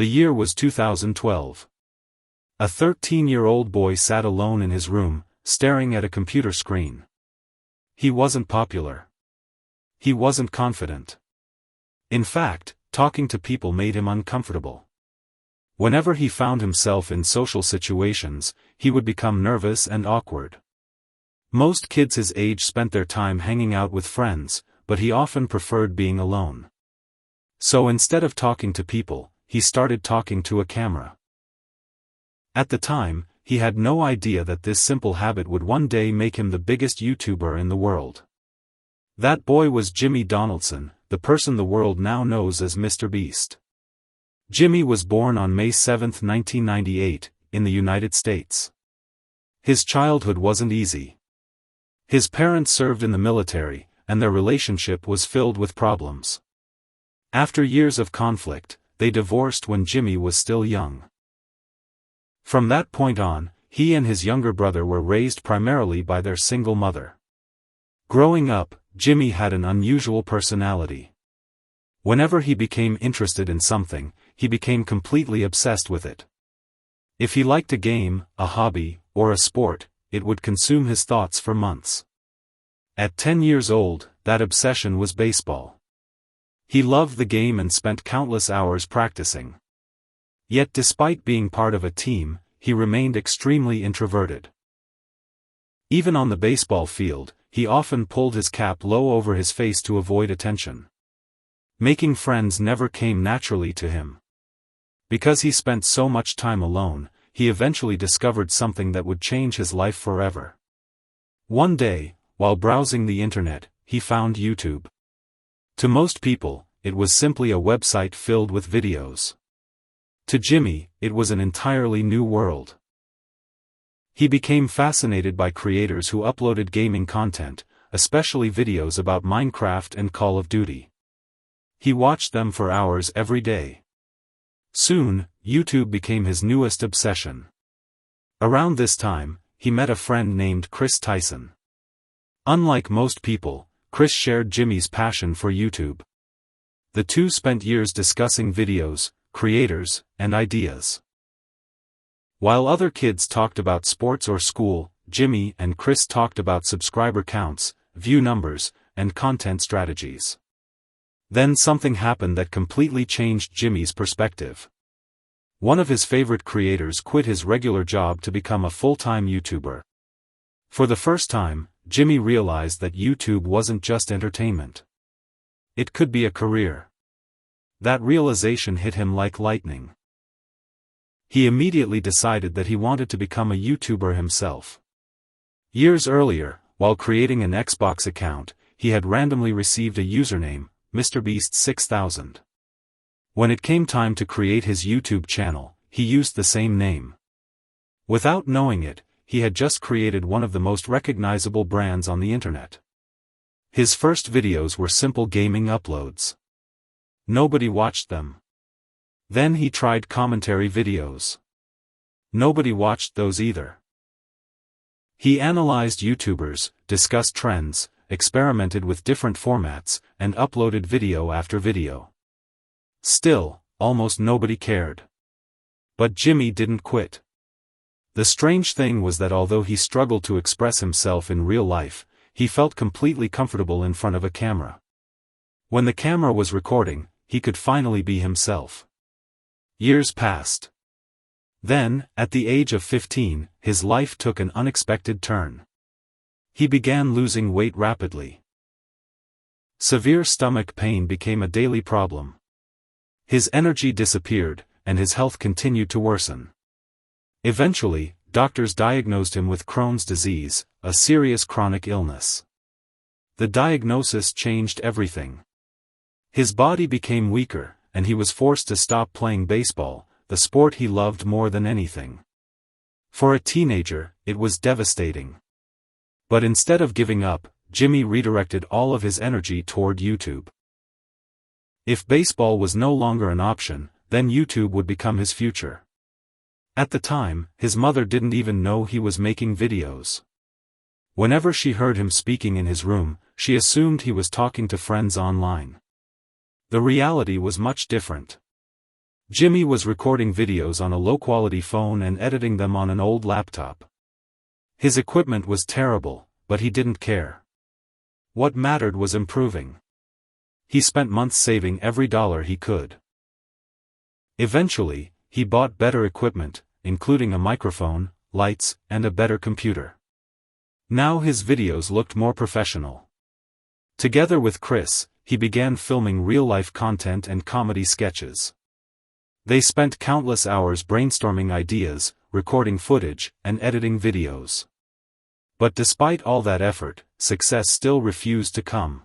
The year was 2012. A 13-year-old boy sat alone in his room, staring at a computer screen. He wasn't popular. He wasn't confident. In fact, talking to people made him uncomfortable. Whenever he found himself in social situations, he would become nervous and awkward. Most kids his age spent their time hanging out with friends, but he often preferred being alone. So instead of talking to people, he started talking to a camera. At the time, he had no idea that this simple habit would one day make him the biggest YouTuber in the world. That boy was Jimmy Donaldson, the person the world now knows as MrBeast. Jimmy was born on May 7, 1998, in the United States. His childhood wasn't easy. His parents served in the military, and their relationship was filled with problems. After years of conflict, they divorced when Jimmy was still young. From that point on, he and his younger brother were raised primarily by their single mother. Growing up, Jimmy had an unusual personality. Whenever he became interested in something, he became completely obsessed with it. If he liked a game, a hobby, or a sport, it would consume his thoughts for months. At 10 years old, that obsession was baseball. He loved the game and spent countless hours practicing. Yet despite being part of a team, he remained extremely introverted. Even on the baseball field, he often pulled his cap low over his face to avoid attention. Making friends never came naturally to him. Because he spent so much time alone, he eventually discovered something that would change his life forever. One day, while browsing the internet, he found YouTube. To most people, it was simply a website filled with videos. To Jimmy, it was an entirely new world. He became fascinated by creators who uploaded gaming content, especially videos about Minecraft and Call of Duty. He watched them for hours every day. Soon, YouTube became his newest obsession. Around this time, he met a friend named Chris Tyson. Unlike most people, Chris shared Jimmy's passion for YouTube. The two spent years discussing videos, creators, and ideas. While other kids talked about sports or school, Jimmy and Chris talked about subscriber counts, view numbers, and content strategies. Then something happened that completely changed Jimmy's perspective. One of his favorite creators quit his regular job to become a full-time YouTuber. For the first time, Jimmy realized that YouTube wasn't just entertainment. It could be a career. That realization hit him like lightning. He immediately decided that he wanted to become a YouTuber himself. Years earlier, while creating an Xbox account, he had randomly received a username, MrBeast 6000. When it came time to create his YouTube channel, he used the same name. Without knowing it, he had just created one of the most recognizable brands on the internet. His first videos were simple gaming uploads. Nobody watched them. Then he tried commentary videos. Nobody watched those either. He analyzed YouTubers, discussed trends, experimented with different formats, and uploaded video after video. Still, almost nobody cared. But Jimmy didn't quit. The strange thing was that although he struggled to express himself in real life, he felt completely comfortable in front of a camera. When the camera was recording, he could finally be himself. Years passed. Then, at the age of 15, his life took an unexpected turn. He began losing weight rapidly. Severe stomach pain became a daily problem. His energy disappeared, and his health continued to worsen. Eventually, doctors diagnosed him with Crohn's disease, a serious chronic illness. The diagnosis changed everything. His body became weaker, and he was forced to stop playing baseball, the sport he loved more than anything. For a teenager, it was devastating. But instead of giving up, Jimmy redirected all of his energy toward YouTube. If baseball was no longer an option, then YouTube would become his future. At the time, his mother didn't even know he was making videos. Whenever she heard him speaking in his room, she assumed he was talking to friends online. The reality was much different. Jimmy was recording videos on a low-quality phone and editing them on an old laptop. His equipment was terrible, but he didn't care. What mattered was improving. He spent months saving every dollar he could. Eventually, he bought better equipment, including a microphone, lights, and a better computer. Now his videos looked more professional. Together with Chris, he began filming real-life content and comedy sketches. They spent countless hours brainstorming ideas, recording footage, and editing videos. But despite all that effort, success still refused to come.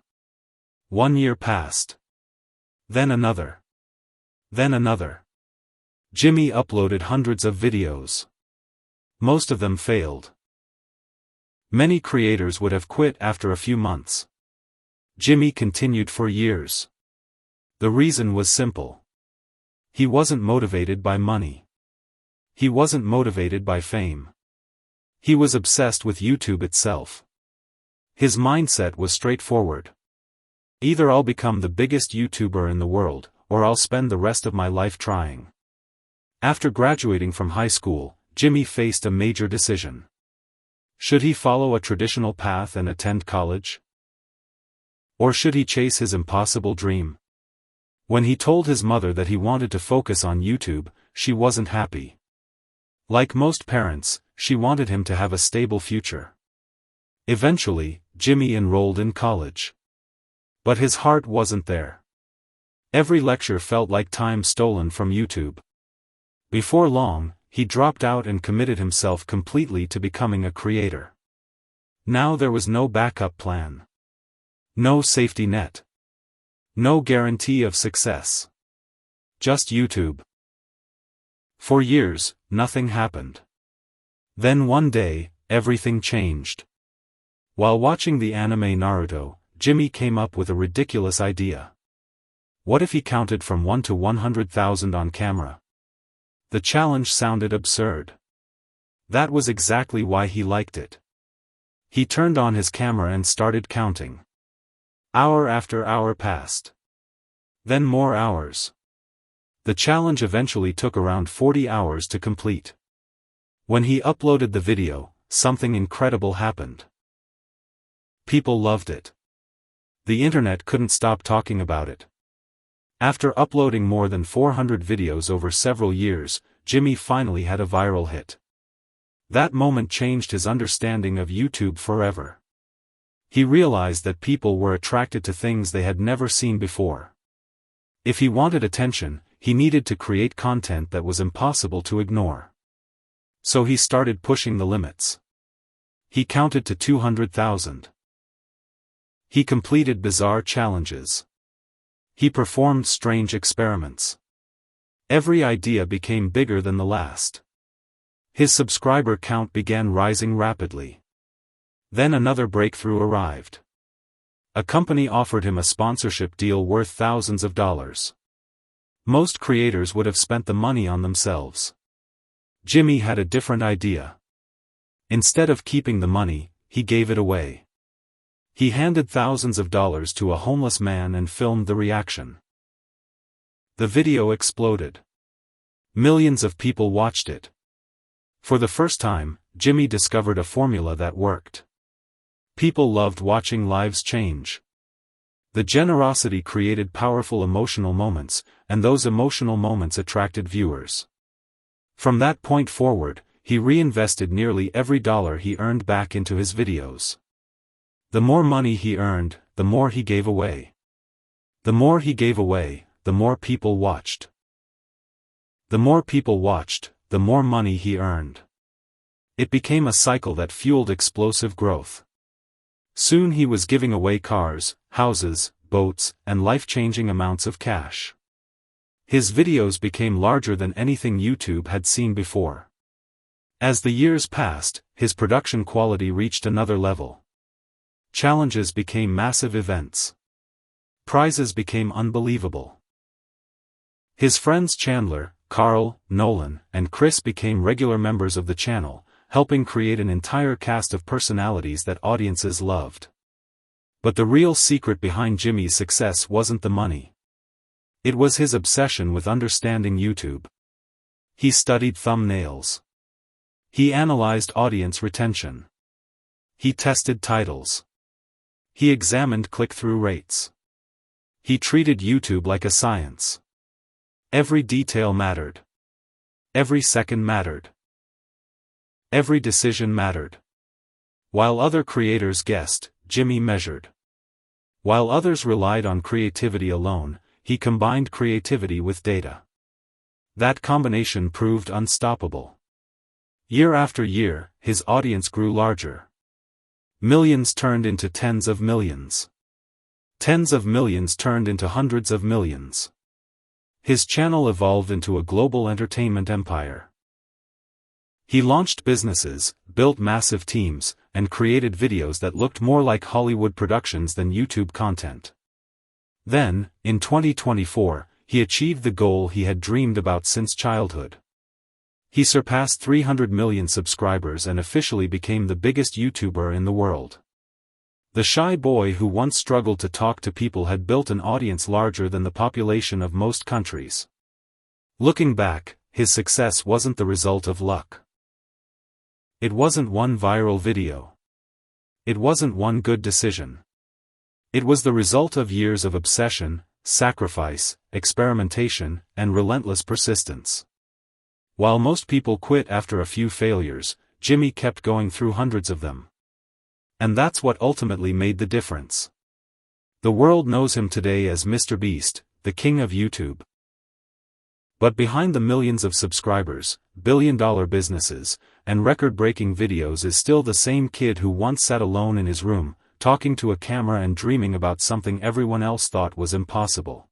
1 year passed. Then another. Then another. Jimmy uploaded hundreds of videos. Most of them failed. Many creators would have quit after a few months. Jimmy continued for years. The reason was simple. He wasn't motivated by money. He wasn't motivated by fame. He was obsessed with YouTube itself. His mindset was straightforward. Either I'll become the biggest YouTuber in the world, or I'll spend the rest of my life trying. After graduating from high school, Jimmy faced a major decision. Should he follow a traditional path and attend college? Or should he chase his impossible dream? When he told his mother that he wanted to focus on YouTube, she wasn't happy. Like most parents, she wanted him to have a stable future. Eventually, Jimmy enrolled in college. But his heart wasn't there. Every lecture felt like time stolen from YouTube. Before long, he dropped out and committed himself completely to becoming a creator. Now there was no backup plan. No safety net. No guarantee of success. Just YouTube. For years, nothing happened. Then one day, everything changed. While watching the anime Naruto, Jimmy came up with a ridiculous idea. What if he counted from 1 to 100,000 on camera? The challenge sounded absurd. That was exactly why he liked it. He turned on his camera and started counting. Hour after hour passed. Then more hours. The challenge eventually took around 40 hours to complete. When he uploaded the video, something incredible happened. People loved it. The internet couldn't stop talking about it. After uploading more than 400 videos over several years, Jimmy finally had a viral hit. That moment changed his understanding of YouTube forever. He realized that people were attracted to things they had never seen before. If he wanted attention, he needed to create content that was impossible to ignore. So he started pushing the limits. He counted to 200,000. He completed bizarre challenges. He performed strange experiments. Every idea became bigger than the last. His subscriber count began rising rapidly. Then another breakthrough arrived. A company offered him a sponsorship deal worth thousands of dollars. Most creators would have spent the money on themselves. Jimmy had a different idea. Instead of keeping the money, he gave it away. He handed thousands of dollars to a homeless man and filmed the reaction. The video exploded. Millions of people watched it. For the first time, Jimmy discovered a formula that worked. People loved watching lives change. The generosity created powerful emotional moments, and those emotional moments attracted viewers. From that point forward, he reinvested nearly every dollar he earned back into his videos. The more money he earned, the more he gave away. The more he gave away, the more people watched. The more people watched, the more money he earned. It became a cycle that fueled explosive growth. Soon he was giving away cars, houses, boats, and life-changing amounts of cash. His videos became larger than anything YouTube had seen before. As the years passed, his production quality reached another level. Challenges became massive events. Prizes became unbelievable. His friends Chandler, Carl, Nolan, and Chris became regular members of the channel, helping create an entire cast of personalities that audiences loved. But the real secret behind Jimmy's success wasn't the money. It was his obsession with understanding YouTube. He studied thumbnails. He analyzed audience retention. He tested titles. He examined click-through rates. He treated YouTube like a science. Every detail mattered. Every second mattered. Every decision mattered. While other creators guessed, Jimmy measured. While others relied on creativity alone, he combined creativity with data. That combination proved unstoppable. Year after year, his audience grew larger. Millions turned into tens of millions. Tens of millions turned into hundreds of millions. His channel evolved into a global entertainment empire. He launched businesses, built massive teams, and created videos that looked more like Hollywood productions than YouTube content. Then, in 2024, he achieved the goal he had dreamed about since childhood. He surpassed 300 million subscribers and officially became the biggest YouTuber in the world. The shy boy who once struggled to talk to people had built an audience larger than the population of most countries. Looking back, his success wasn't the result of luck. It wasn't one viral video. It wasn't one good decision. It was the result of years of obsession, sacrifice, experimentation, and relentless persistence. While most people quit after a few failures, Jimmy kept going through hundreds of them. And that's what ultimately made the difference. The world knows him today as MrBeast, the king of YouTube. But behind the millions of subscribers, billion-dollar businesses, and record-breaking videos is still the same kid who once sat alone in his room, talking to a camera and dreaming about something everyone else thought was impossible.